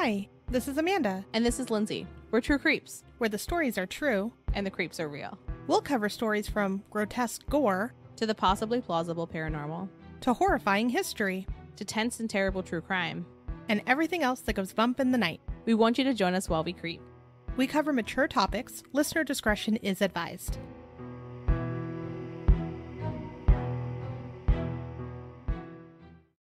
Hi, this is Amanda. And this is Lindsay. We're True Creeps. Where the stories are true. And the creeps are real. We'll cover stories from grotesque gore. To the possibly plausible paranormal. To horrifying history. To tense and terrible true crime. And everything else that goes bump in the night. We want you to join us while we creep. We cover mature topics. Listener discretion is advised.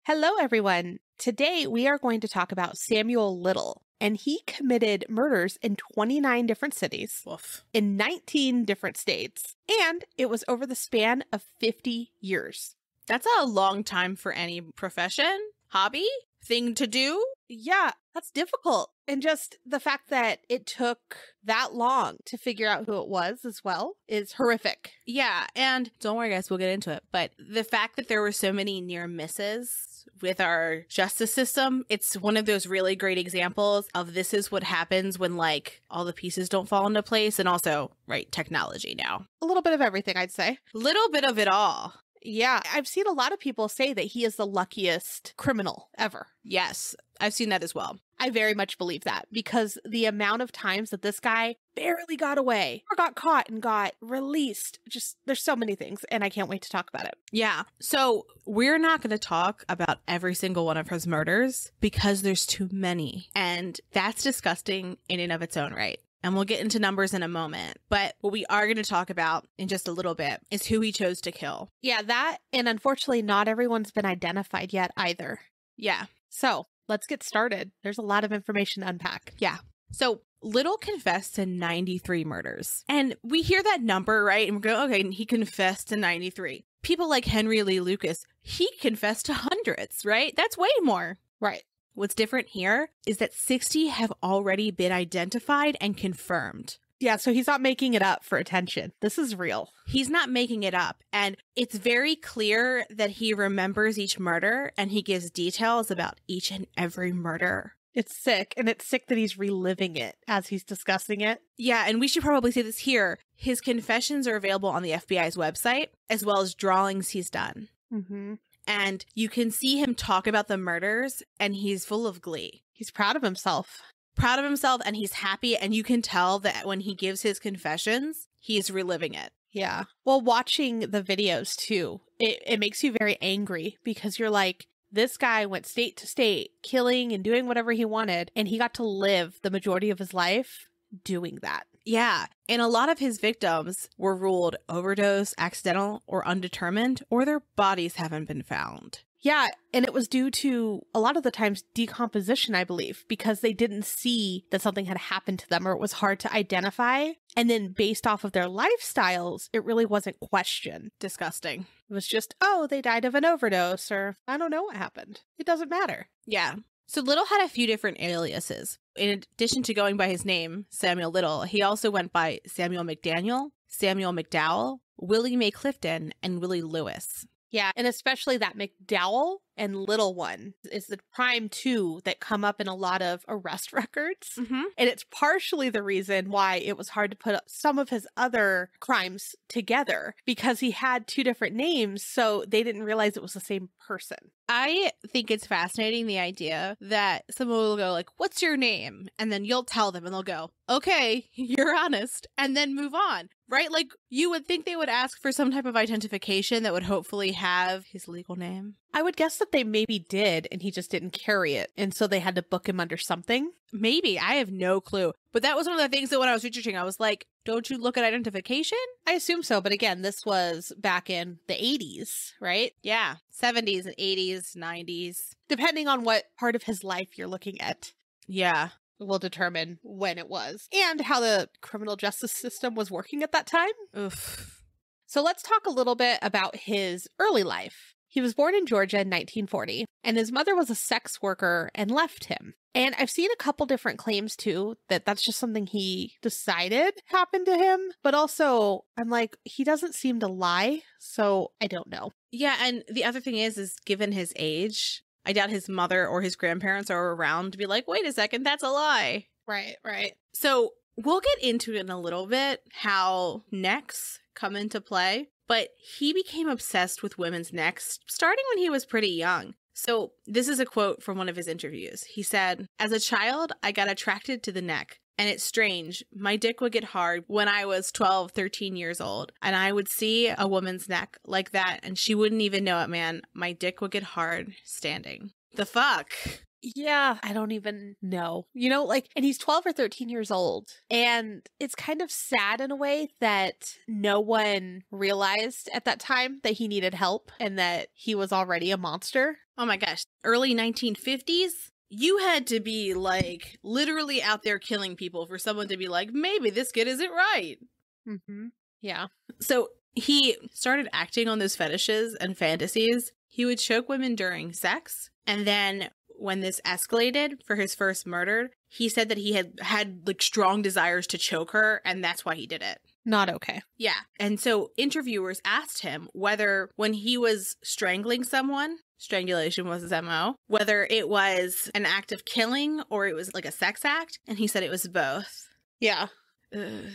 Hello, everyone. Today, we are going to talk about Samuel Little, and he committed murders in 29 different cities, Woof. in 19 different states, and it was over the span of 50 years. That's a long time for any profession, hobby, thing to do. Yeah, that's difficult. And just the fact that it took that long to figure out who it was as well is horrific. Yeah, and don't worry, guys, we'll get into it. But the fact that there were so many near misses with our justice system, it's one of those really great examples of this is what happens when, like, all the pieces don't fall into place. And also, right, technology now. A little bit of everything, I'd say. Little bit of it all. Yeah, I've seen a lot of people say that he is the luckiest criminal ever. Yes, I've seen that as well. I very much believe that because the amount of times that this guy barely got away or got caught and got released, just there's so many things and I can't wait to talk about it. Yeah. So we're not going to talk about every single one of his murders because there's too many. And that's disgusting in and of its own right. And we'll get into numbers in a moment. But what we are going to talk about in just a little bit is who he chose to kill. Yeah, that. And unfortunately, not everyone's been identified yet either. Yeah. So let's get started. There's a lot of information to unpack. Yeah. So Little confessed to 93 murders. And we hear that number, right? And we're going, okay, he confessed to 93. People like Henry Lee Lucas, he confessed to hundreds, right? That's way more. Right. What's different here is that 60 have already been identified and confirmed. Yeah, so he's not making it up for attention. This is real. He's not making it up. And it's very clear that he remembers each murder and he gives details about each and every murder. It's sick. And it's sick that he's reliving it as he's discussing it. Yeah, and we should probably say this here. His confessions are available on the FBI's website, as well as drawings he's done. Mm-hmm. And you can see him talk about the murders, and he's full of glee. He's proud of himself. Proud of himself, and he's happy, and you can tell that when he gives his confessions, he's reliving it. Yeah. Well, watching the videos, too, it makes you very angry because you're like, this guy went state to state, killing and doing whatever he wanted, and he got to live the majority of his life doing that. Yeah, and a lot of his victims were ruled overdose, accidental, or undetermined, or their bodies haven't been found. Yeah, and it was due to, a lot of the times, decomposition, I believe, because they didn't see that something had happened to them or it was hard to identify. And then based off of their lifestyles, it really wasn't questioned. Disgusting. It was just, oh, they died of an overdose, or I don't know what happened. It doesn't matter. Yeah. So Little had a few different aliases. In addition to going by his name, Samuel Little, he also went by Samuel McDaniel, Samuel McDowell, Willie Mae Clifton, and Willie Lewis. Yeah, and especially that McDowell and Little one is the prime two that come up in a lot of arrest records. Mm-hmm. And it's partially the reason why it was hard to put some of his other crimes together because he had two different names, so they didn't realize it was the same person. I think it's fascinating, the idea that someone will go like, what's your name? And then you'll tell them and they'll go, okay, you're honest, and then move on, right? Like you would think they would ask for some type of identification that would hopefully have his legal name. I would guess that they maybe did and he just didn't carry it. And so they had to book him under something. Maybe. I have no clue. But that was one of the things that when I was researching, I was like, don't you look at identification? I assume so. But again, this was back in the 80s, right? Yeah. 70s and 80s, 90s. Depending on what part of his life you're looking at. Yeah. Will determine when it was and how the criminal justice system was working at that time. Oof. So let's talk a little bit about his early life. He was born in Georgia in 1940, and his mother was a sex worker and left him. And I've seen a couple different claims, too, that that's just something he decided happened to him. But also, I'm like, he doesn't seem to lie, so I don't know. Yeah, and the other thing is given his age, I doubt his mother or his grandparents are around to be like, wait a second, that's a lie. Right, right. So we'll get into it in a little bit, how necks come into play. But he became obsessed with women's necks starting when he was pretty young. So this is a quote from one of his interviews. He said, "As a child, I got attracted to the neck. And it's strange. My dick would get hard when I was 12, 13 years old. And I would see a woman's neck like that, and she wouldn't even know it, man. My dick would get hard standing." The fuck? Yeah, I don't even know. And he's 12 or 13 years old. And it's kind of sad in a way that no one realized at that time that he needed help and that he was already a monster. Oh my gosh. Early 1950s? You had to be, like, literally out there killing people for someone to be like, maybe this kid isn't right. Mm-hmm. Yeah. So he started acting on those fetishes and fantasies. He would choke women during sex. And then when this escalated for his first murder, he said that he had like strong desires to choke her, and that's why he did it. Not okay. Yeah. And so interviewers asked him whether when he was strangling someone, strangulation was his MO, whether it was an act of killing or it was like a sex act. And he said it was both. Yeah. Ugh.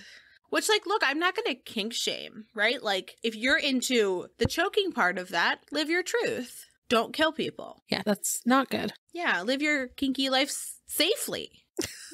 Which, like, look, I'm not going to kink shame, right? Like, if you're into the choking part of that, live your truth. Don't kill people. Yeah, that's not good. Yeah, live your kinky life safely,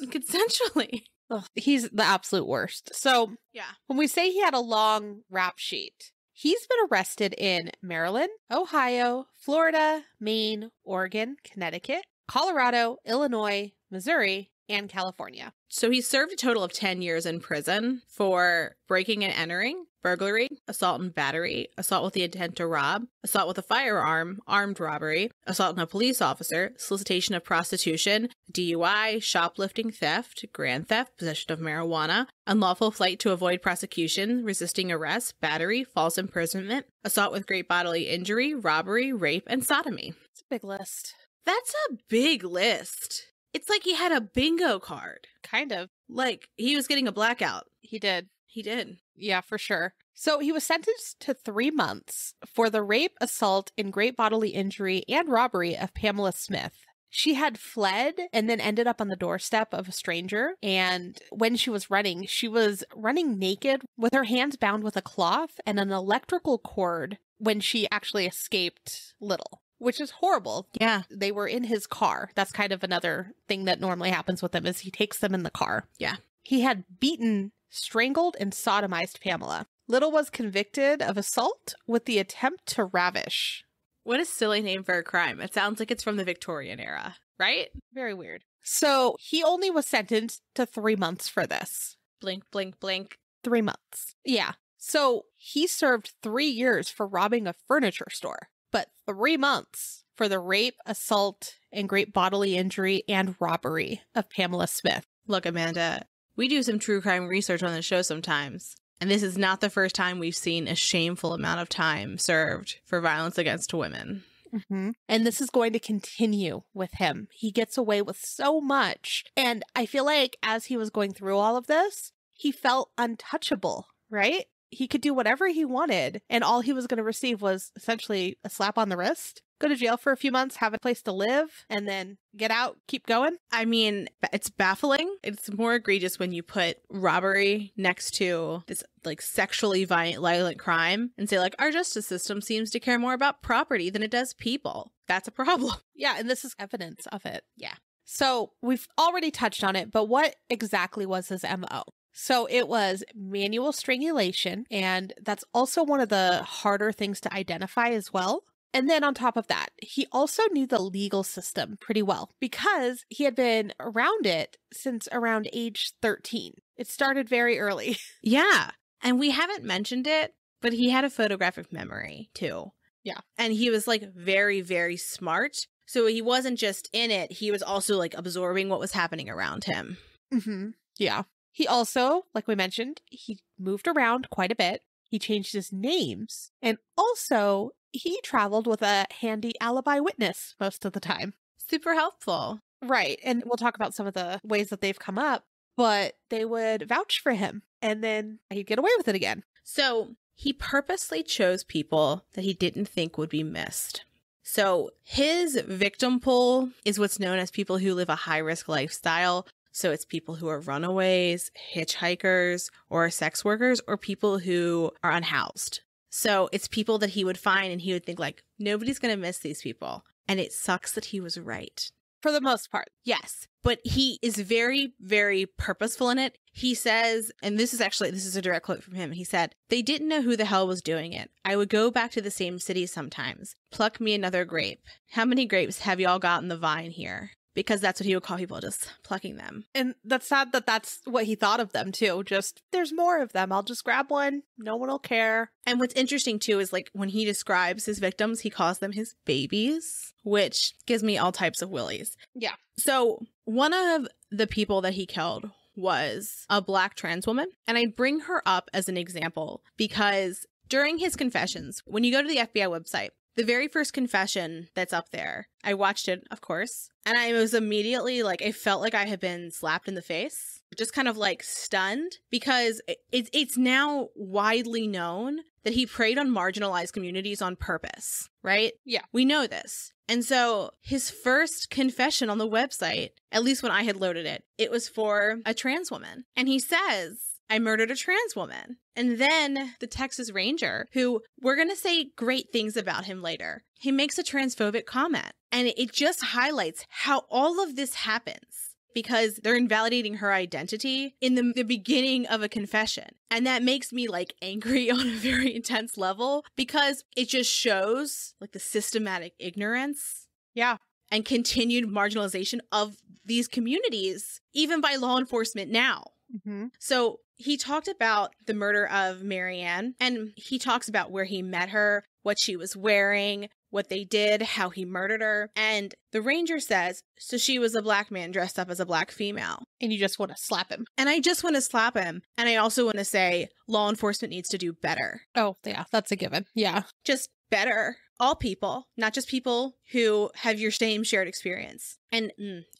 consensually. Ugh, he's the absolute worst. So, Yeah. when we say he had a long rap sheet, he's been arrested in Maryland, Ohio, Florida, Maine, Oregon, Connecticut, Colorado, Illinois, Missouri, and California. So he served a total of 10 years in prison for breaking and entering, burglary, assault and battery, assault with the intent to rob, assault with a firearm, armed robbery, assault on a police officer, solicitation of prostitution, DUI, shoplifting, theft, grand theft, possession of marijuana, unlawful flight to avoid prosecution, resisting arrest, battery, false imprisonment, assault with great bodily injury, robbery, rape, and sodomy. It's a big list. That's a big list. It's like he had a bingo card. Kind of. Like, he was getting a blackout. He did. He did. Yeah, for sure. So he was sentenced to 3 months for the rape, assault, and great bodily injury and robbery of Pamela Smith. She had fled and then ended up on the doorstep of a stranger. And when she was running naked with her hands bound with a cloth and an electrical cord when she actually escaped Little. Which is horrible. Yeah. They were in his car. That's kind of another thing that normally happens with him is he takes them in the car. Yeah. He had beaten, strangled, and sodomized Pamela. Little was convicted of assault with the attempt to ravish. What a silly name for a crime. It sounds like it's from the Victorian era, right? Very weird. So he only was sentenced to 3 months for this. Blink, blink, blink. 3 months. Yeah. So he served 3 years for robbing a furniture store. But 3 months for the rape, assault, and great bodily injury and robbery of Pamela Smith. Look, Amanda, we do some true crime research on the show sometimes. And this is not the first time we've seen a shameful amount of time served for violence against women. Mm-hmm. And this is going to continue with him. He gets away with so much. And I feel like as he was going through all of this, he felt untouchable, right? He could do whatever he wanted, and all he was going to receive was essentially a slap on the wrist, go to jail for a few months, have a place to live, and then get out, keep going. I mean, it's baffling. It's more egregious when you put robbery next to this like sexually violent crime and say like, our justice system seems to care more about property than it does people. That's a problem. Yeah, and this is evidence of it. Yeah. So we've already touched on it, but what exactly was his MO? So it was manual strangulation, and that's also one of the harder things to identify as well. And then on top of that, he also knew the legal system pretty well because he had been around it since around age 13. It started very early. Yeah. And we haven't mentioned it, but he had a photographic memory too. Yeah. And he was like very, very smart. So he wasn't just in it. He was also like absorbing what was happening around him. Mm-hmm. Yeah. He also, like we mentioned, he moved around quite a bit. He changed his names. And also, he traveled with a handy alibi witness most of the time. Super helpful. Right. And we'll talk about some of the ways that they've come up. But they would vouch for him. And then he'd get away with it again. So he purposely chose people that he didn't think would be missed. So his victim pool is what's known as people who live a high-risk lifestyle. So it's people who are runaways, hitchhikers, or sex workers, or people who are unhoused. So it's people that he would find and he would think like, nobody's going to miss these people. and it sucks that he was right. For the most part. Yes, but he is very, very purposeful in it. He says, and this is a direct quote from him. He said, "They didn't know who the hell was doing it. I would go back to the same city sometimes. Pluck me another grape. How many grapes have y'all got in the vine here?" Because that's what he would call people, just plucking them. And that's sad that that's what he thought of them, too. Just, there's more of them. I'll just grab one. No one will care. And what's interesting, too, is like when he describes his victims, he calls them his babies, which gives me all types of willies. Yeah. So one of the people that he killed was a Black trans woman. And I bring her up as an example because during his confessions, when you go to the FBI website, the very first confession that's up there, I watched it, of course, and I was immediately like, I felt like I had been slapped in the face, just kind of like stunned, because it's now widely known that he preyed on marginalized communities on purpose, right? Yeah. We know this. And so his first confession on the website, at least when I had loaded it, it was for a trans woman. And he says, "I murdered a trans woman." And then the Texas Ranger, who we're going to say great things about him later, he makes a transphobic comment. And it just highlights how all of this happens because they're invalidating her identity in the beginning of a confession. And that makes me like angry on a very intense level because it just shows like the systematic ignorance. Yeah. And continued marginalization of these communities, even by law enforcement now. Mm-hmm. So he talked about the murder of Marianne, and he talks about where he met her, what she was wearing, what they did, how he murdered her. And the ranger says, so she was a Black man dressed up as a Black female. And you just want to slap him. And I just want to slap him. And I also want to say law enforcement needs to do better. Oh, yeah, that's a given. Yeah. Just better. All people, not just people who have your same shared experience. And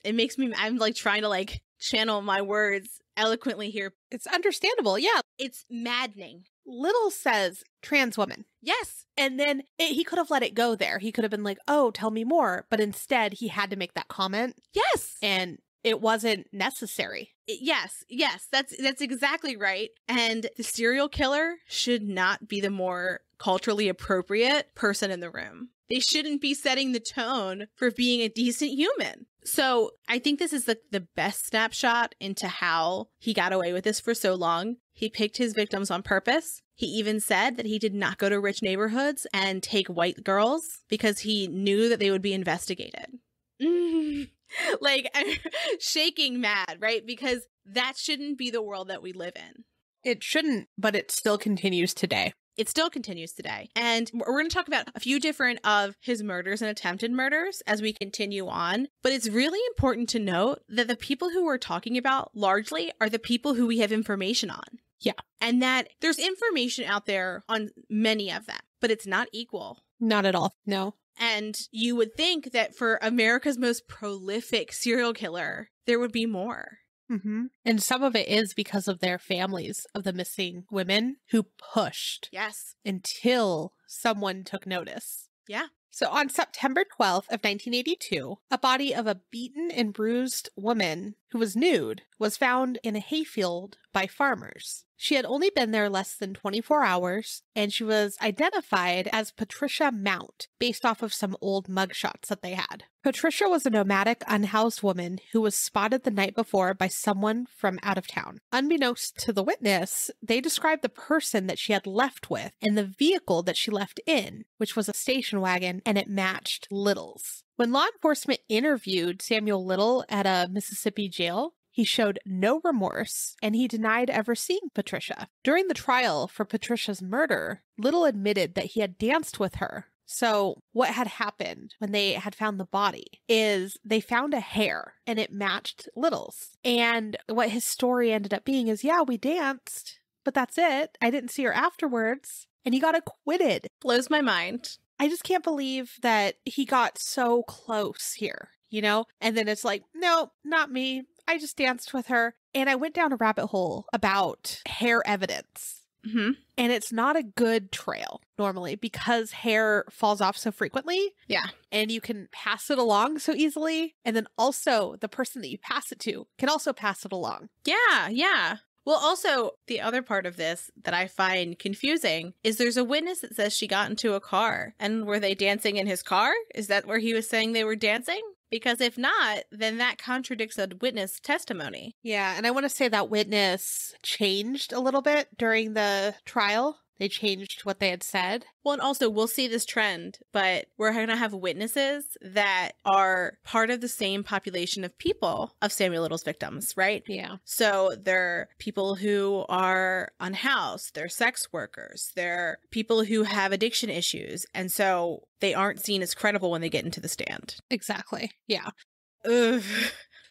it makes me, I'm like trying to like channel my words eloquently here. It's understandable. Yeah. It's maddening. Little says trans woman. Yes. And then he could have let it go there. He could have been like, oh, tell me more. But instead, he had to make that comment. Yes. And it wasn't necessary. Yes. That's exactly right. And the serial killer should not be the more culturally appropriate person in the room. They shouldn't be setting the tone for being a decent human. So I think this is the best snapshot into how he got away with this for so long. He picked his victims on purpose. He even said that he did not go to rich neighborhoods and take white girls because he knew that they would be investigated. Like, I'm shaking mad, right? Because that shouldn't be the world that we live in. It shouldn't, but it still continues today. It still continues today. And we're going to talk about a few different of his murders and attempted murders as we continue on. But it's really important to note that the people who we're talking about largely are the people who we have information on. Yeah. And that there's information out there on many of them, but it's not equal. Not at all. No. And you would think that for America's most prolific serial killer, there would be more. Mm-hmm. And some of it is because of their families of the missing women who pushed. Yes. Until someone took notice. Yeah. So on September 12th of 1982, a body of a beaten and bruised woman who was nude was found in a hayfield by farmers. She had only been there less than 24 hours, and she was identified as Patricia Mount, based off of some old mugshots that they had. Patricia was a nomadic, unhoused woman who was spotted the night before by someone from out of town. Unbeknownst to the witness, they described the person that she had left with and the vehicle that she left in, which was a station wagon, and it matched Little's. When law enforcement interviewed Samuel Little at a Mississippi jail, he showed no remorse, and he denied ever seeing Patricia. During the trial for Patricia's murder, Little admitted that he had danced with her. So what had happened when they had found the body is they found a hair, and it matched Little's. And what his story ended up being is, yeah, we danced, but that's it. I didn't see her afterwards. And he got acquitted. Blows my mind. I just can't believe that he got so close here, you know? And then it's like, no, not me. I just danced with her. And I went down a rabbit hole about hair evidence. Mm-hmm. And it's not a good trail normally because hair falls off so frequently. Yeah. And you can pass it along so easily. And then also the person that you pass it to can also pass it along. Yeah. Well, also, the other part of this that I find confusing is there's a witness that says she got into a car. And were they dancing in his car? Is that where he was saying they were dancing? Because if not, then that contradicts a witness testimony. Yeah, and I want to say that witness changed a little bit during the trial. They changed what they had said. Well, and also we'll see this trend, but we're going to have witnesses that are part of the same population of people of Samuel Little's victims, right? Yeah. So they're people who are unhoused, they're sex workers, they're people who have addiction issues. And so they aren't seen as credible when they get into the stand. Exactly. Yeah. Ugh.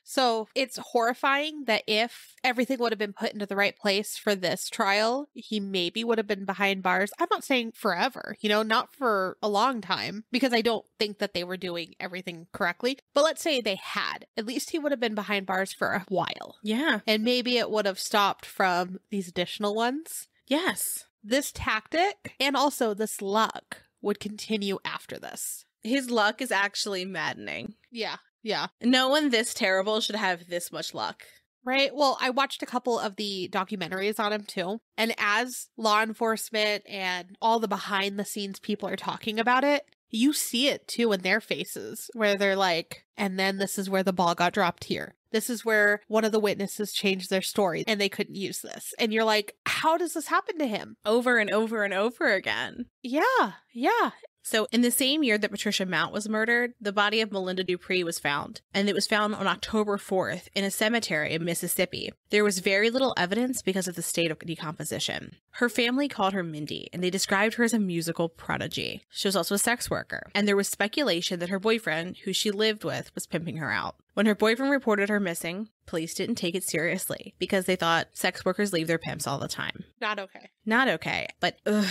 So it's horrifying that if everything would have been put into the right place for this trial, he maybe would have been behind bars. I'm not saying forever, not for a long time, because I don't think that they were doing everything correctly. But let's say they had. At least he would have been behind bars for a while. Yeah. And maybe it would have stopped from these additional ones. Yes. This tactic and also this luck would continue after this. His luck is actually maddening. Yeah. Yeah. No one this terrible should have this much luck. Right. Well, I watched a couple of the documentaries on him too. And as law enforcement and all the behind the scenes people are talking about it, you see it too in their faces where they're like, and then this is where the ball got dropped here. This is where one of the witnesses changed their story and they couldn't use this. And you're like, how does this happen to him? Over and over and over again. Yeah. Yeah. So in the same year that Patricia Mount was murdered, the body of Melinda Dupri was found, and it was found on October 4th in a cemetery in Mississippi. There was very little evidence because of the state of decomposition. Her family called her Mindy, and they described her as a musical prodigy. She was also a sex worker, and there was speculation that her boyfriend, who she lived with, was pimping her out. When her boyfriend reported her missing, police didn't take it seriously because they thought sex workers leave their pimps all the time. Not okay. Not okay, but ugh.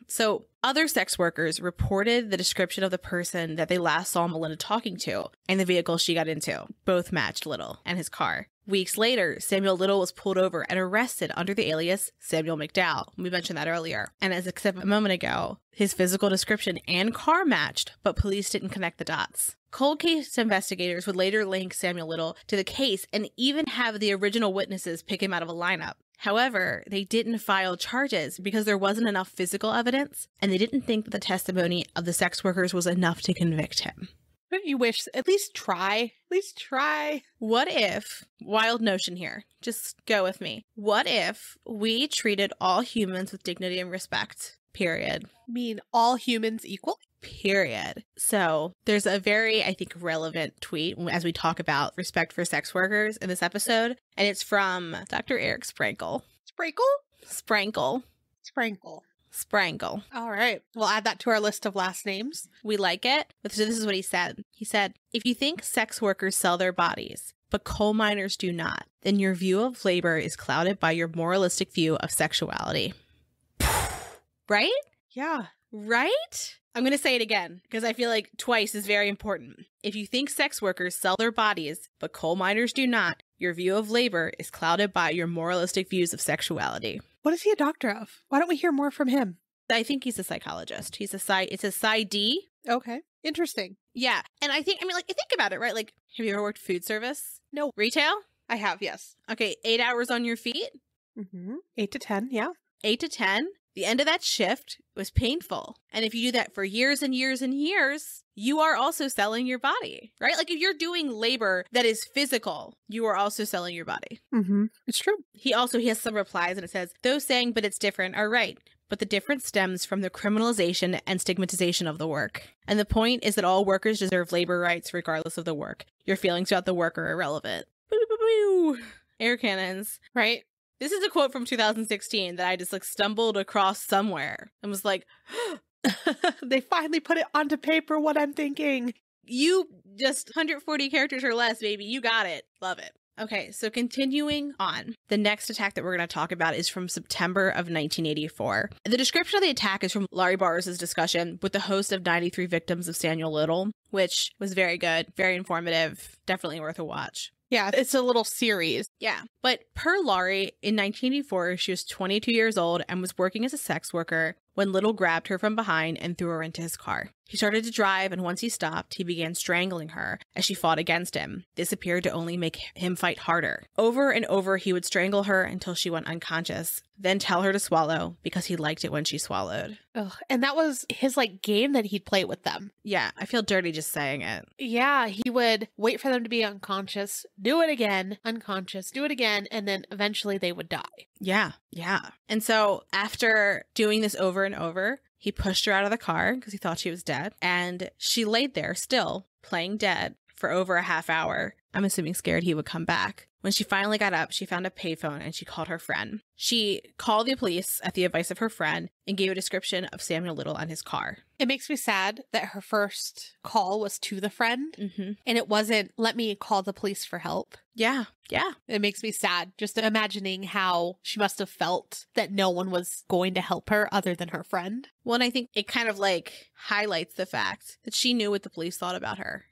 So other sex workers reported the description of the person that they last saw Melinda talking to and the vehicle she got into. Both matched Little and his car. Weeks later, Samuel Little was pulled over and arrested under the alias Samuel McDowell. We mentioned that earlier. And as I said a moment ago, his physical description and car matched, but police didn't connect the dots. Cold case investigators would later link Samuel Little to the case and even have the original witnesses pick him out of a lineup. However, they didn't file charges because there wasn't enough physical evidence, and they didn't think that the testimony of the sex workers was enough to convict him. Don't you wish? At least try. At least try. What if, wild notion here, just go with me. What if we treated all humans with dignity and respect? Period. Mean all humans equal? Period. So there's a very, I think, relevant tweet as we talk about respect for sex workers in this episode. And it's from Dr. Eric Sprankle. Sprankle? Sprankle. All right. We'll add that to our list of last names. We like it. So this is what he said. He said, if you think sex workers sell their bodies, but coal miners do not, then your view of labor is clouded by your moralistic view of sexuality. Right? Yeah. Right? I'm going to say it again because I feel like twice is very important. If you think sex workers sell their bodies, but coal miners do not, your view of labor is clouded by your moralistic views of sexuality. What is he a doctor of? Why don't we hear more from him? I think he's a psychologist. It's a PsyD. Okay. Interesting. Yeah. And I think think about it, right? Like, have you ever worked food service? No. Retail? I have, yes. Okay. 8 hours on your feet? 8 to 10, yeah. 8 to 10. The end of that shift was painful. And if you do that for years and years and years, you are also selling your body, right? Like if you're doing labor that is physical, you are also selling your body. It's true. He has some replies and it says, those saying, but it's different are right. But the difference stems from the criminalization and stigmatization of the work. And the point is that all workers deserve labor rights regardless of the work. Your feelings about the work are irrelevant. Boo, boo, boo, boo. Air cannons. Right? This is a quote from 2016 that I just stumbled across somewhere and was like, they finally put it onto paper what I'm thinking. You just 140 characters or less, baby. You got it. Love it. Okay, so continuing on, the next attack that we're going to talk about is from September of 1984. The description of the attack is from Laurie Barnes' discussion with the host of 93 Victims of Samuel Little, which was very good, very informative, definitely worth a watch. Yeah, it's a little series. Yeah. But per Laurie, in 1984, she was 22 years old and was working as a sex worker when Little grabbed her from behind and threw her into his car. He started to drive, and once he stopped, he began strangling her as she fought against him. This appeared to only make him fight harder. Over and over, he would strangle her until she went unconscious, then tell her to swallow because he liked it when she swallowed. Ugh. And that was his like game that he'd play with them. Yeah, I feel dirty just saying it. Yeah, he would wait for them to be unconscious, do it again, unconscious, do it again, and then eventually they would die. Yeah. And so after doing this over and over, he pushed her out of the car because he thought she was dead. And she laid there still, playing dead, for over a half hour. I'm assuming scared he would come back. When she finally got up, she found a payphone and she called her friend. She called the police at the advice of her friend and gave a description of Samuel Little and his car. It makes me sad that her first call was to the friend and it wasn't, let me call the police for help. Yeah. It makes me sad just imagining how she must have felt that no one was going to help her other than her friend. Well, and I think it kind of like highlights the fact that she knew what the police thought about her.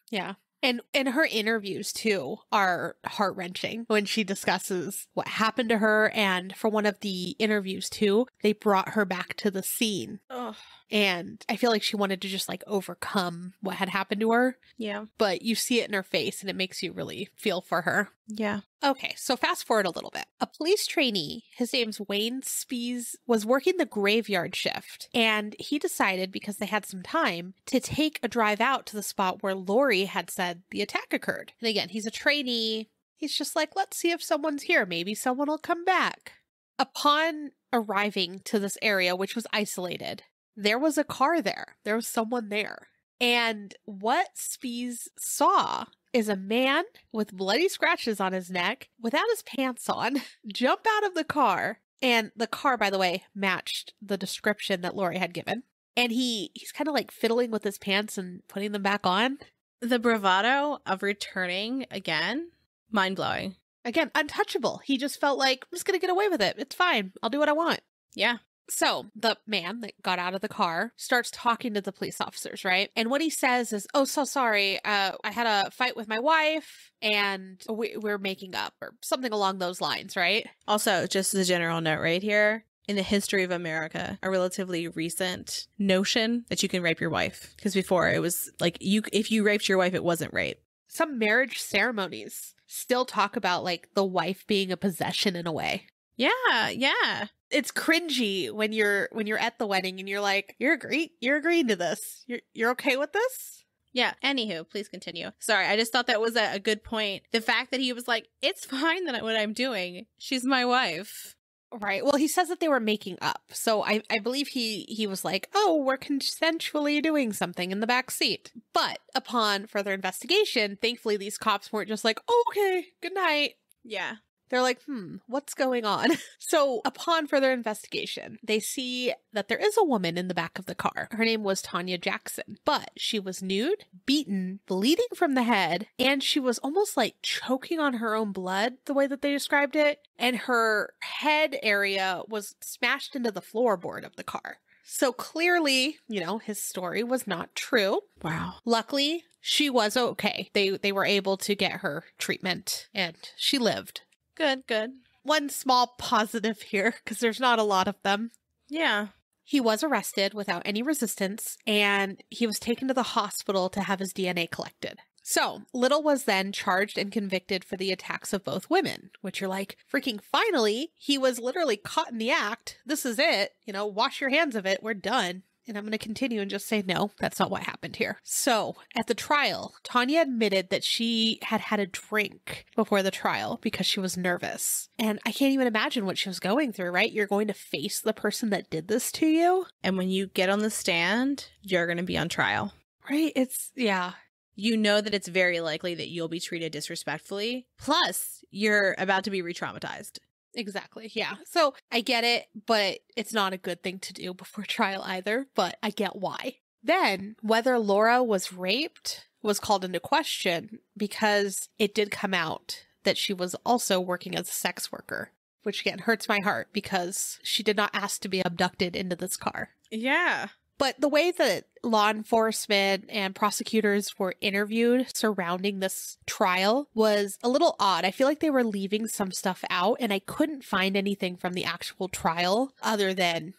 Yeah. And her interviews, too, are heart-wrenching when she discusses what happened to her. And for one of the interviews, too, they brought her back to the scene. Ugh. And I feel like she wanted to just, like, overcome what had happened to her. Yeah. But you see it in her face, and it makes you really feel for her. Yeah. Okay, so fast forward a little bit. A police trainee, his name's Wayne Spees, was working the graveyard shift, and he decided, because they had some time, to take a drive out to the spot where Lori had said the attack occurred. And again, he's a trainee. He's just like, let's see if someone's here. Maybe someone will come back. Upon arriving to this area, which was isolated, there was a car there. There was someone there. And what Spees saw is a man with bloody scratches on his neck without his pants on jump out of the car. And the car, by the way, matched the description that Lori had given. And he's kind of like fiddling with his pants and putting them back on. The bravado of returning again, mind-blowing. Again, untouchable. He just felt like, I'm just going to get away with it. It's fine. I'll do what I want. Yeah. So the man that got out of the car starts talking to the police officers, right? And what he says is, oh, so sorry. I had a fight with my wife and we're making up, or something along those lines, right? Also, just as a general note right here, in the history of America, a relatively recent notion that you can rape your wife. Because before it was like, if you raped your wife, it wasn't rape. Some marriage ceremonies still talk about like the wife being a possession in a way. Yeah. It's cringy when you're at the wedding and you're like, you're agreeing to this. You're okay with this? Yeah. Anywho, please continue. Sorry, I just thought that was a good point. The fact that he was like, it's fine that what I'm doing. She's my wife. Right. Well, he says that they were making up. So I believe he was like, oh, we're consensually doing something in the back seat. But upon further investigation, thankfully, these cops weren't just like, oh, okay, good night. Yeah. They're like, what's going on? So upon further investigation, they see that there is a woman in the back of the car. Her name was Tanya Jackson, but she was nude, beaten, bleeding from the head, and she was almost like choking on her own blood, the way that they described it. And her head area was smashed into the floorboard of the car. So clearly, his story was not true. Wow. Luckily, she was okay. They were able to get her treatment and she lived. Good. One small positive here, because there's not a lot of them. Yeah. He was arrested without any resistance, and he was taken to the hospital to have his DNA collected. So, Little was then charged and convicted for the attacks of both women, which you're like, freaking finally, he was literally caught in the act. This is it. Wash your hands of it. We're done. And I'm going to continue and just say, no, that's not what happened here. So at the trial, Tanya admitted that she had had a drink before the trial because she was nervous. And I can't even imagine what she was going through, right? You're going to face the person that did this to you. And when you get on the stand, you're going to be on trial. Right? Yeah. You know that it's very likely that you'll be treated disrespectfully. Plus, you're about to be re-traumatized. Exactly. Yeah. So I get it, but it's not a good thing to do before trial either, but I get why. Then whether Laura was raped was called into question because it did come out that she was also working as a sex worker, which again hurts my heart because she did not ask to be abducted into this car. Yeah. But the way that law enforcement and prosecutors were interviewed surrounding this trial was a little odd. I feel like they were leaving some stuff out, and I couldn't find anything from the actual trial other than,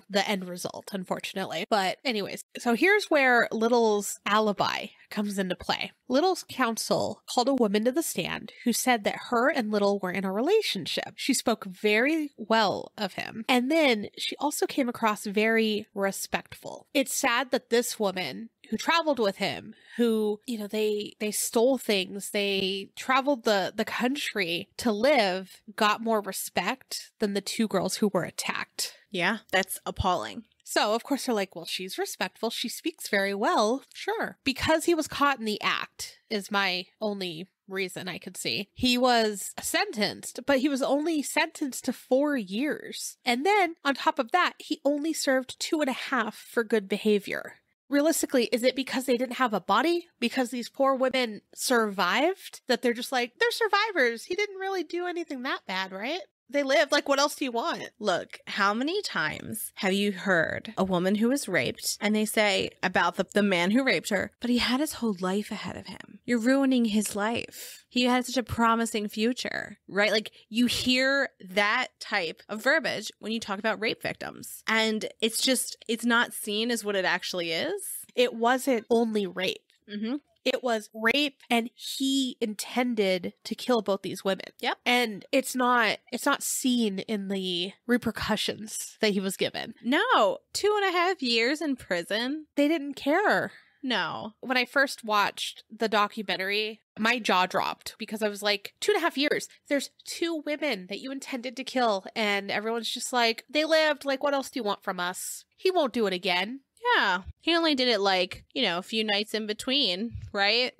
the end result, unfortunately. But anyways, so here's where Little's alibi comes into play. Little's counsel called a woman to the stand who said that her and Little were in a relationship. She spoke very well of him. And then she also came across very respectful. It's sad that this woman who traveled with him, who, they stole things, they traveled the country to live, got more respect than the two girls who were attacked. Yeah, that's appalling. So, of course, they're like, well, she's respectful. She speaks very well. Sure. Because he was caught in the act is my only reason I could see. He was sentenced, but he was only sentenced to 4 years. And then, on top of that, he only served 2.5 for good behavior. Realistically, is it because they didn't have a body? Because these poor women survived? That they're just like, they're survivors. He didn't really do anything that bad, right? They lived. Like, what else do you want? Look, how many times have you heard a woman who was raped and they say about the man who raped her, but he had his whole life ahead of him. You're ruining his life. He had such a promising future, right? Like, you hear that type of verbiage when you talk about rape victims. And it's not seen as what it actually is. It wasn't only rape. Mm-hmm. It was rape, and he intended to kill both these women. Yep. And it's not seen in the repercussions that he was given. No. 2.5 years in prison. They didn't care. No. When I first watched the documentary, my jaw dropped because I was like, 2.5 years. There's 2 women that you intended to kill. And everyone's just like, they lived. Like, what else do you want from us? He won't do it again. Yeah. He only did it a few nights in between, right?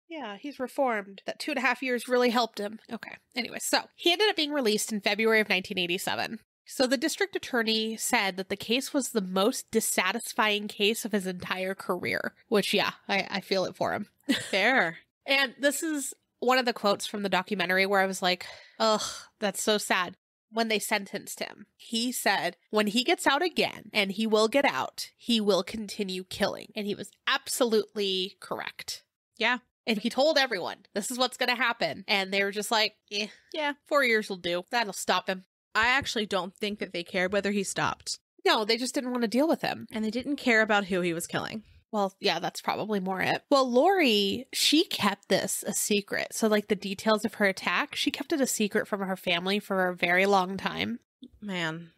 Yeah, he's reformed. That 2.5 years really helped him. Okay. Anyway, so he ended up being released in February of 1987. So the district attorney said that the case was the most dissatisfying case of his entire career, which, yeah, I feel it for him. Fair. And this is one of the quotes from the documentary where I was like, ugh, that's so sad. When they sentenced him, he said, when he gets out again, and he will get out, he will continue killing. And he was absolutely correct. Yeah. And he told everyone, this is what's going to happen. And they were just like, yeah, 4 years will do. That'll stop him. I actually don't think that they cared whether he stopped. No, they just didn't want to deal with him. And they didn't care about who he was killing. Well, yeah, that's probably more it. Well, Lori, she kept this a secret. So, like, the details of her attack, she kept it a secret from her family for a very long time. Man.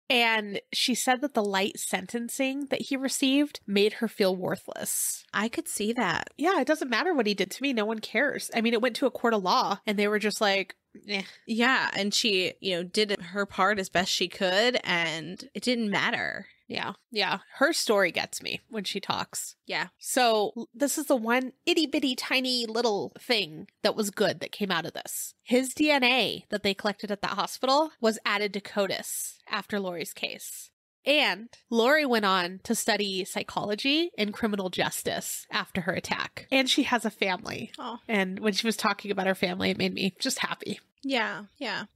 And she said that the light sentencing that he received made her feel worthless. I could see that. Yeah, it doesn't matter what he did to me. No one cares. I mean, it went to a court of law, and they were just like, eh. Yeah, and she, did her part as best she could, and it didn't matter. Yeah. Her story gets me when she talks. Yeah. So this is the one itty bitty tiny little thing that was good that came out of this. His DNA that they collected at that hospital was added to CODIS after Lori's case. And Lori went on to study psychology and criminal justice after her attack. And she has a family. Oh. And when she was talking about her family, it made me just happy. Yeah.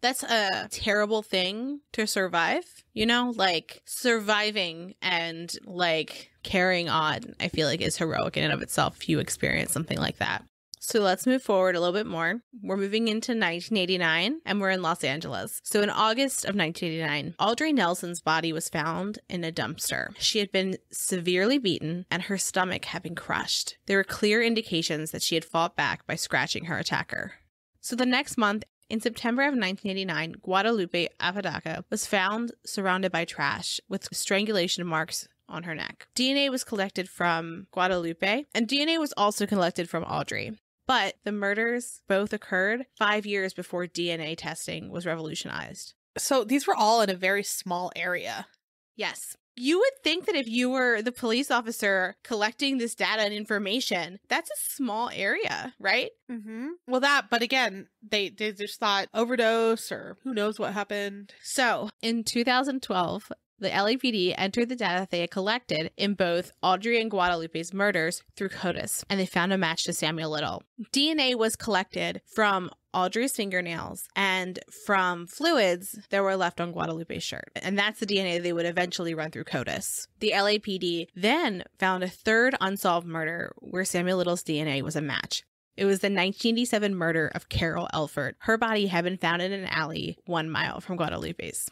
That's a terrible thing to survive, like surviving and like carrying on, I feel like is heroic in and of itself if you experience something like that. So let's move forward a little bit more. We're moving into 1989 and we're in Los Angeles. So in August of 1989, Audrey Nelson's body was found in a dumpster. She had been severely beaten and her stomach had been crushed. There were clear indications that she had fought back by scratching her attacker. So the next month, in September of 1989, Guadalupe Apodaca was found surrounded by trash with strangulation marks on her neck. DNA was collected from Guadalupe, and DNA was also collected from Audrey. But the murders both occurred 5 years before DNA testing was revolutionized. So these were all in a very small area. Yes. You would think that if you were the police officer collecting this data and information, that's a small area, right? Mm-hmm. Well, but again, they just thought overdose or who knows what happened. So in 2012, the LAPD entered the data they had collected in both Audrey and Guadalupe's murders through CODIS, and they found a match to Samuel Little. DNA was collected from Audrey's fingernails and from fluids that were left on Guadalupe's shirt. And that's the DNA they would eventually run through CODIS. The LAPD then found a third unsolved murder where Samuel Little's DNA was a match. It was the 1987 murder of Carol Alford. Her body had been found in an alley 1 mile from Guadalupe's.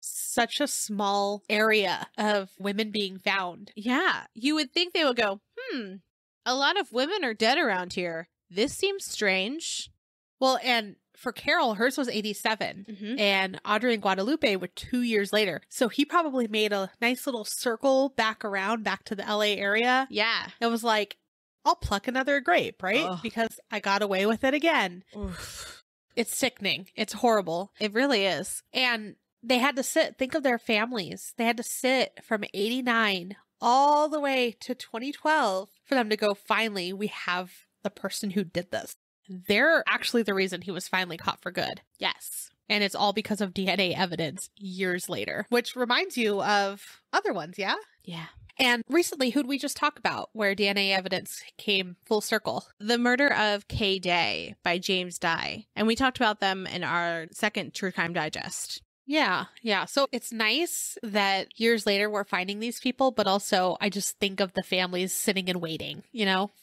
Such a small area of women being found. Yeah, you would think they would go, a lot of women are dead around here. This seems strange. Well, and for Carol, hers was 87, and Audrey and Guadalupe were 2 years later. So he probably made a nice little circle back around, back to the LA area. Yeah. It was like, I'll pluck another grape, right? Ugh. Because I got away with it again. Oof. It's sickening. It's horrible. It really is. And they had to think of their families. They had to sit from 89 all the way to 2012 for them to go, finally, we have the person who did this. They're actually the reason he was finally caught for good. Yes. And it's all because of DNA evidence years later, which reminds you of other ones, yeah? Yeah. And recently, who'd we just talk about where DNA evidence came full circle? The Murder of Kay Day by James Dye. And we talked about them in our second True Crime Digest. Yeah. So it's nice that years later we're finding these people, but also I just think of the families sitting and waiting,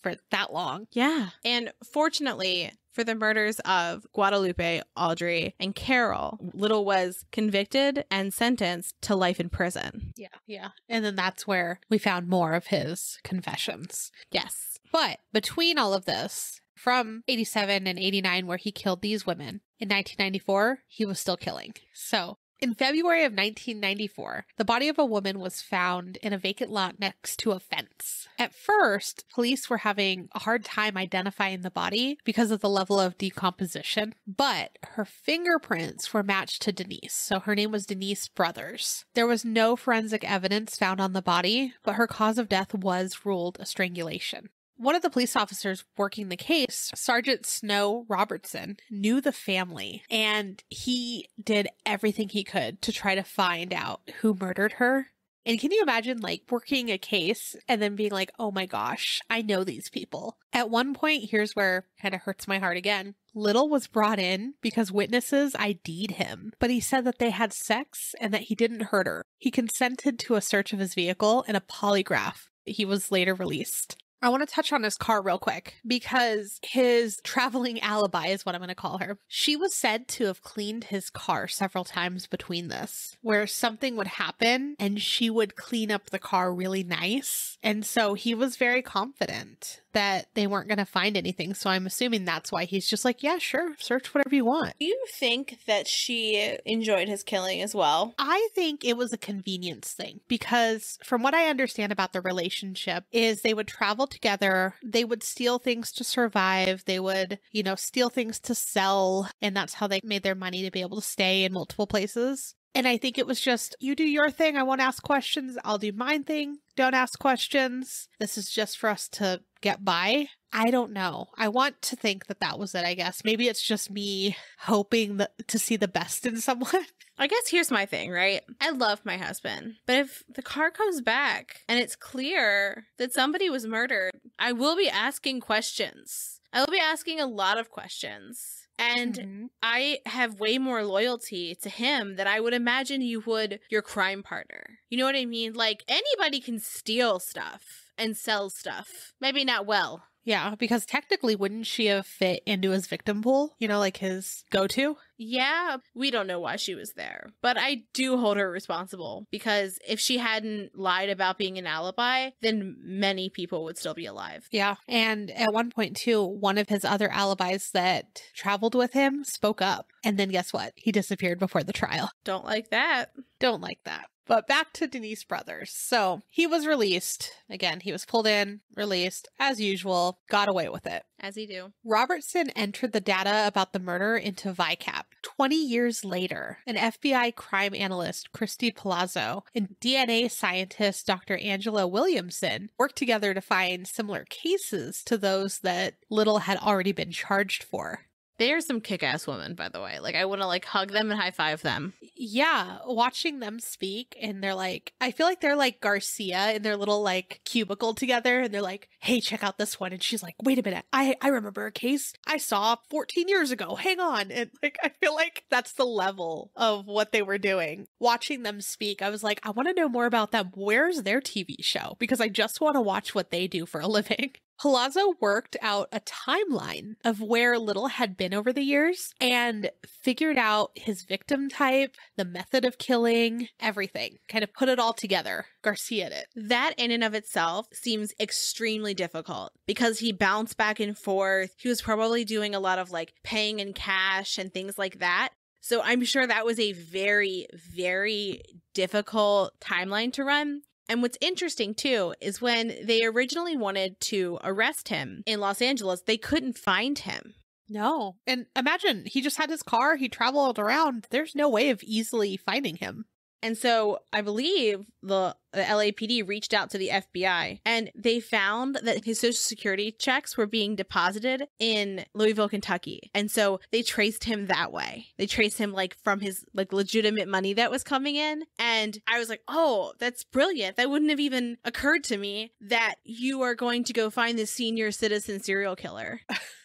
for that long. Yeah. And fortunately for the murders of Guadalupe, Audrey, and Carol, Little was convicted and sentenced to life in prison. Yeah. And then that's where we found more of his confessions. Yes. But between all of this, from 87 and 89, where he killed these women, in 1994, he was still killing. So in February of 1994, the body of a woman was found in a vacant lot next to a fence. At first, police were having a hard time identifying the body because of the level of decomposition, but her fingerprints were matched to Denise. So her name was Denise Brothers. There was no forensic evidence found on the body, but her cause of death was ruled a strangulation. One of the police officers working the case, Sergeant Snow Robertson, knew the family, and he did everything he could to try to find out who murdered her. And can you imagine, working a case and then being like, oh my gosh, I know these people. At one point, here's where it kind of hurts my heart again. Little was brought in because witnesses ID'd him, but he said that they had sex and that he didn't hurt her. He consented to a search of his vehicle and a polygraph. He was later released. I want to touch on his car real quick because his traveling alibi is what I'm going to call her. She was said to have cleaned his car several times between this, where something would happen and she would clean up the car really nice. And so he was very confident that they weren't going to find anything. So I'm assuming that's why he's just like, yeah, sure, search whatever you want. Do you think that she enjoyed his killing as well? I think it was a convenience thing because from what I understand about the relationship is they would travel together, they would steal things to survive, they would, steal things to sell, and that's how they made their money to be able to stay in multiple places. And I think it was just, you do your thing, I won't ask questions, I'll do mine thing, don't ask questions. This is just for us to get by. I don't know. I want to think that was it, I guess. Maybe it's just me hoping to see the best in someone. I guess here's my thing, right? I love my husband, but if the car comes back and it's clear that somebody was murdered, I will be asking questions. I will be asking a lot of questions. And I have way more loyalty to him than I would imagine you would your crime partner. You know what I mean? Anybody can steal stuff and sell stuff. Maybe not well. Yeah, because technically, wouldn't she have fit into his victim pool? His go-to? Yeah, we don't know why she was there. But I do hold her responsible because if she hadn't lied about being an alibi, then many people would still be alive. Yeah, and at one point, too, one of his other alibis that traveled with him spoke up. And then guess what? He disappeared before the trial. Don't like that. Don't like that. But back to Denise Brothers. So he was released. Again, he was pulled in, released, as usual, got away with it. As he do. Robertson entered the data about the murder into VICAP. 20 years later, an FBI crime analyst, Christy Palazzo, and DNA scientist, Dr. Angela Williamson, worked together to find similar cases to those that Little had already been charged for. They are some kick-ass women, by the way. Like, I want to, like, hug them and high-five them. Yeah, watching them speak, and they're like, I feel like they're like Garcia in their little, like, cubicle together, and they're like, hey, check out this one. And she's like, wait a minute, I remember a case I saw 14 years ago. Hang on. And, like, I feel like that's the level of what they were doing. Watching them speak, I was like, I want to know more about them. Where's their TV show? Because I just want to watch what they do for a living. Palazzo worked out a timeline of where Little had been over the years and figured out his victim type, the method of killing, everything. Kind of put it all together. Garcia did. That in and of itself seems extremely difficult because he bounced back and forth. He was probably doing a lot of like paying in cash and things like that. So I'm sure that was a very, very difficult timeline to run. And what's interesting, too, is when they originally wanted to arrest him in Los Angeles, they couldn't find him. No. And imagine, he just had his car, he traveled around. There's no way of easily finding him. And so I believe the LAPD reached out to the FBI and they found that his Social Security checks were being deposited in Louisville, Kentucky. And so they traced him that way. They traced him like from his like legitimate money that was coming in. And I was like, oh, that's brilliant. That wouldn't have even occurred to me that you are going to go find this senior citizen serial killer.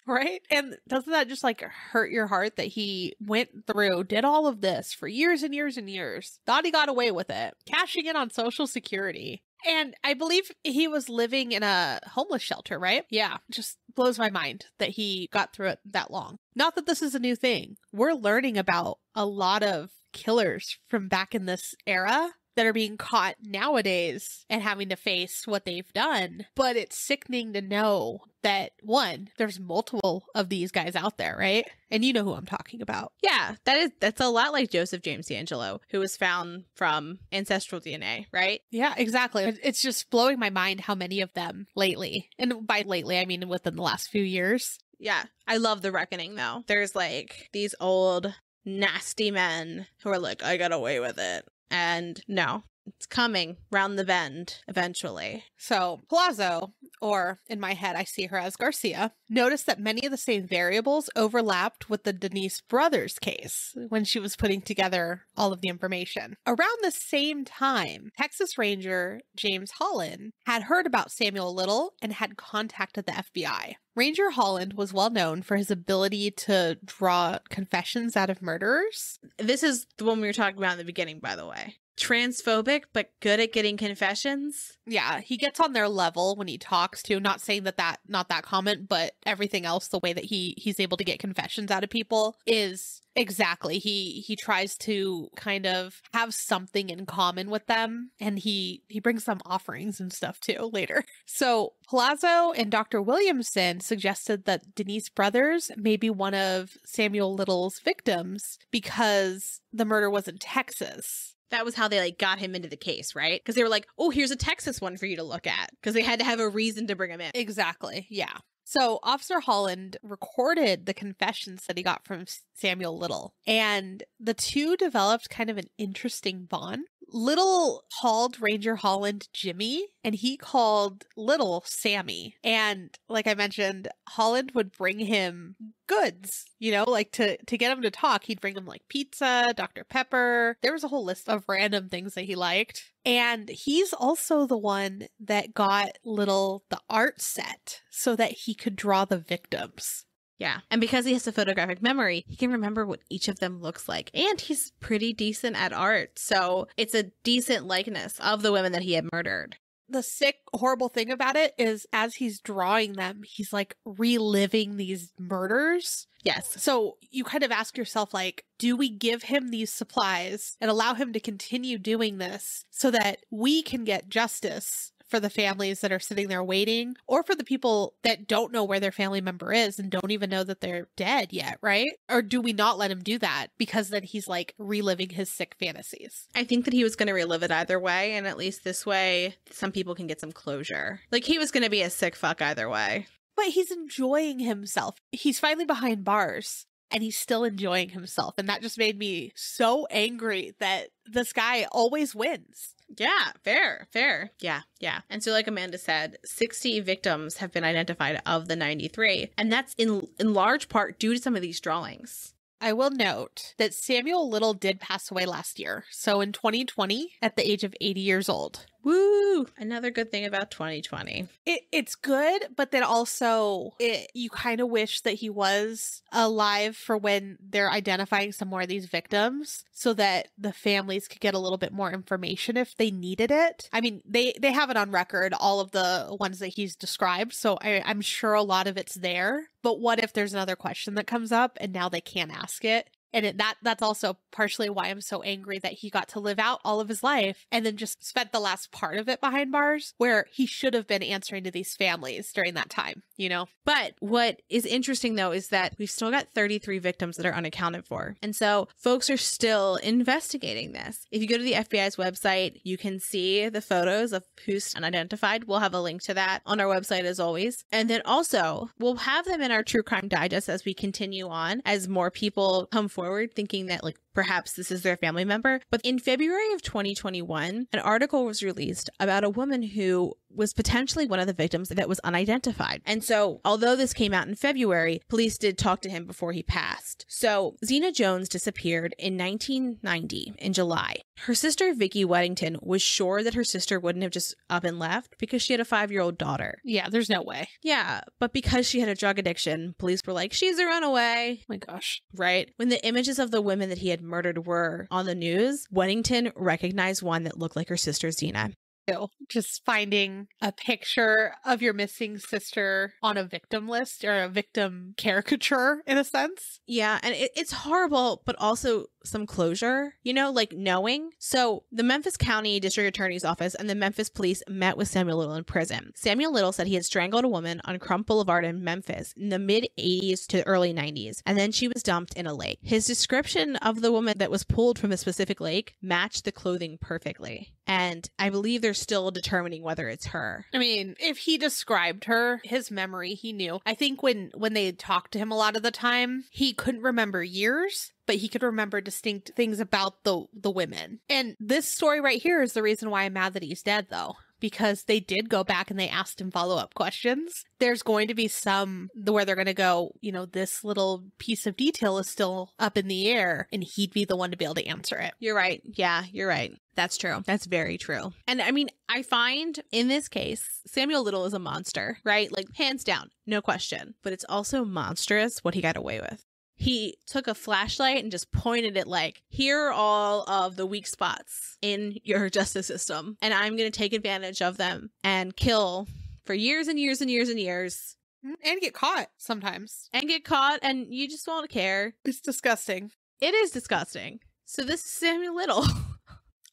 Right? And doesn't that just like hurt your heart that he went through, did all of this for years and years and years, thought he got away with it, cashing in on Social Security. And I believe he was living in a homeless shelter, right? Yeah, just blows my mind that he got through it that long. Not that this is a new thing. We're learning about a lot of killers from back in this era that are being caught nowadays and having to face what they've done. But it's sickening to know that, one, there's multiple of these guys out there, right? And you know who I'm talking about. Yeah, that's a lot like Joseph James D'Angelo, who was found from ancestral DNA, right? Yeah, exactly. It's just blowing my mind how many of them lately, and by lately, I mean within the last few years. Yeah, I love The Reckoning, though. There's like these old, nasty men who are like, I got away with it. And no, it's coming round the bend eventually. So Palazzo, or in my head, I see her as Garcia, noticed that many of the same variables overlapped with the Denise brothers case when she was putting together all of the information. Around the same time, Texas Ranger James Holland had heard about Samuel Little and had contacted the FBI. Ranger Holland was well known for his ability to draw confessions out of murderers. This is the one we were talking about in the beginning, by the way. Transphobic, but good at getting confessions. Yeah, he gets on their level when he talks to, not saying not that comment, but everything else, the way that he's able to get confessions out of people is exactly. He tries to kind of have something in common with them, and he brings them offerings and stuff too later. So Palazzo and Dr. Williamson suggested that Denise Brothers may be one of Samuel Little's victims because the murder was in Texas. That was how they like got him into the case, right? Because they were like, oh, here's a Texas one for you to look at. Because they had to have a reason to bring him in. Exactly. Yeah. So Officer Holland recorded the confessions that he got from Samuel Little, and the two developed kind of an interesting bond. Little called Ranger Holland Jimmy, and he called Little Sammy. And like I mentioned, Holland would bring him goods, like to get him to talk. He'd bring him like pizza, Dr. Pepper. There was a whole list of random things that he liked. And he's also the one that got Little the art set so that he could draw the victims. Yeah. And because he has a photographic memory, he can remember what each of them looks like. And he's pretty decent at art. So it's a decent likeness of the women that he had murdered. The sick, horrible thing about it is as he's drawing them, he's like reliving these murders. Yes. So you kind of ask yourself, like, do we give him these supplies and allow him to continue doing this so that we can get justice for the families that are sitting there waiting, or for the people that don't know where their family member is and don't even know that they're dead yet, right? Or do we not let him do that because then he's like reliving his sick fantasies? I think that he was going to relive it either way, and at least this way, some people can get some closure. Like, he was going to be a sick fuck either way. But he's enjoying himself. He's finally behind bars. and he's still enjoying himself. And that just made me so angry that this guy always wins. Yeah, fair. Yeah. And so like Amanda said, 60 victims have been identified of the 93. And that's in large part due to some of these drawings. I will note that Samuel Little did pass away last year. So in 2020, at the age of 80 years old. Woo! Another good thing about 2020. It's good, but then also you kind of wish that he was alive for when they're identifying some more of these victims so that the families could get a little bit more information if they needed it. I mean, they have it on record, all of the ones that he's described, so I'm sure a lot of it's there. But what if there's another question that comes up and now they can't ask it? And that's also partially why I'm so angry that he got to live out all of his life and then just spent the last part of it behind bars, where he should have been answering to these families during that time, you know? But what is interesting, though, is that we've still got 33 victims that are unaccounted for. And so folks are still investigating this. If you go to the FBI's website, you can see the photos of who's unidentified. We'll have a link to that on our website, as always. And then also, we'll have them in our True Crime Digest as we continue on, as more people come forward thinking that like perhaps this is their family member. But in February of 2021, an article was released about a woman who was potentially one of the victims that was unidentified. And so although this came out in February, police did talk to him before he passed. So Xena Jones disappeared in 1990 in July. Her sister, Vicky Weddington, was sure that her sister wouldn't have just up and left because she had a 5-year-old daughter. Yeah, there's no way. Yeah, but because she had a drug addiction, police were like, she's a runaway. Oh my gosh. Right? When the images of the women that he had murdered were on the news, Weddington recognized one that looked like her sister, Xena. Just finding a picture of your missing sister on a victim list or a victim caricature, in a sense. Yeah, and it's horrible, but also some closure, you know, like knowing. So the Memphis County District Attorney's Office and the Memphis police met with Samuel Little in prison. Samuel Little said he had strangled a woman on Crump Boulevard in Memphis in the mid-80s to early 90s, and then she was dumped in a lake. His description of the woman that was pulled from a specific lake matched the clothing perfectly. And I believe they're still determining whether it's her. I mean, if he described her, his memory, he knew. I think when they talked to him a lot of the time, he couldn't remember years, but he could remember distinct things about the women. And this story right here is the reason why I'm mad that he's dead, though. Because they did go back and they asked him follow-up questions. There's going to be some where they're going to go, you know, this little piece of detail is still up in the air, and he'd be the one to be able to answer it. You're right. Yeah, you're right. That's true. That's very true. And I mean, I find in this case, Samuel Little is a monster, right? Like, hands down, no question. But it's also monstrous what he got away with. He took a flashlight and just pointed it like, here are all of the weak spots in your justice system, and I'm going to take advantage of them and kill for years and years and years and years. And get caught sometimes. And get caught, and you just won't care. It's disgusting. It is disgusting. So this is Samuel Little.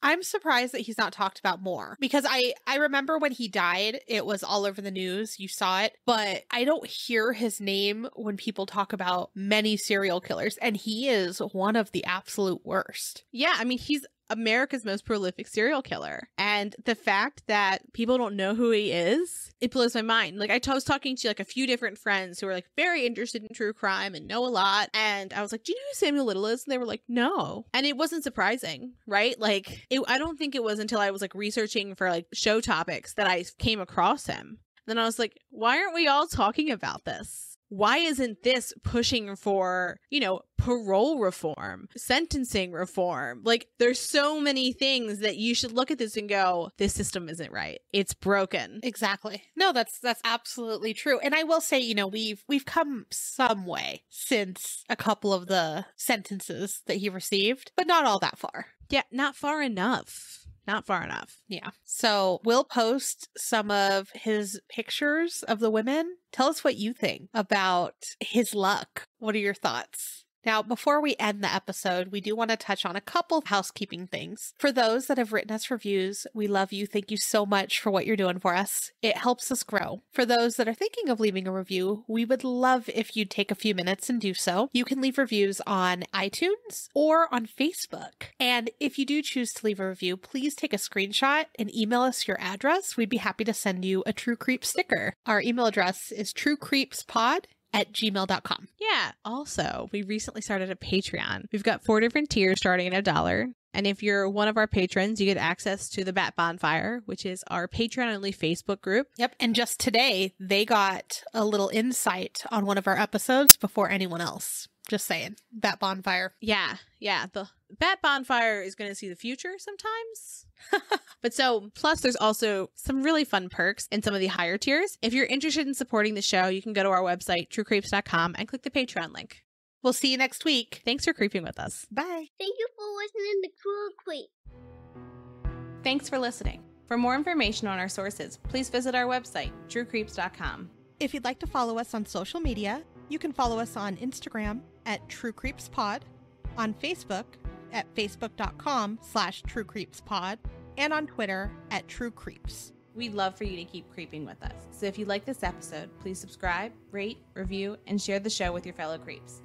I'm surprised that he's not talked about more, because I remember when he died, it was all over the news. You saw it, but I don't hear his name when people talk about many serial killers, and he is one of the absolute worst. Yeah, I mean, he's America's most prolific serial killer. And the fact that people don't know who he is, it blows my mind. Like, I was talking to like a few different friends who are like very interested in true crime and know a lot. And I was like, do you know who Samuel Little is? And they were like, no. And it wasn't surprising, right? Like, I don't think it was until I was like researching for like show topics that I came across him. Then I was like, why aren't we all talking about this? Why isn't this pushing for, you know, parole reform, sentencing reform? Like, there's so many things that you should look at this and go, this system isn't right. It's broken. Exactly. No, that's absolutely true. And I will say, you know, we've come some way since a couple of the sentences that he received, but not all that far. Yeah, not far enough. Not far enough. Yeah. So we'll post some of his pictures of the women. Tell us what you think about his luck. What are your thoughts? Now, before we end the episode, we do want to touch on a couple of housekeeping things. For those that have written us reviews, we love you. Thank you so much for what you're doing for us. It helps us grow. For those that are thinking of leaving a review, we would love if you'd take a few minutes and do so. You can leave reviews on iTunes or on Facebook. And if you do choose to leave a review, please take a screenshot and email us your address. We'd be happy to send you a True Creep sticker. Our email address is truecreepspod @gmail.com. Yeah. Also, we recently started a Patreon. We've got 4 different tiers starting at $1. And if you're one of our patrons, you get access to the Bat Bonfire, which is our Patreon-only Facebook group. Yep. And just today, they got a little insight on one of our episodes before anyone else. Just saying. Bat Bonfire. Yeah. The Bat Bonfire is going to see the future sometimes. Plus there's also some really fun perks in some of the higher tiers. If you're interested in supporting the show, you can go to our website, truecreeps.com, and click the Patreon link. We'll see you next week. Thanks for creeping with us. Bye. Thank you for listening to True Creep. Thanks for listening. For more information on our sources, please visit our website, truecreeps.com. If you'd like to follow us on social media, you can follow us on Instagram @TrueCreepsPod, on Facebook at facebook.com/TrueCreepsPod, and on Twitter @TrueCreeps. We'd love for you to keep creeping with us. So if you like this episode, please subscribe, rate, review, and share the show with your fellow creeps.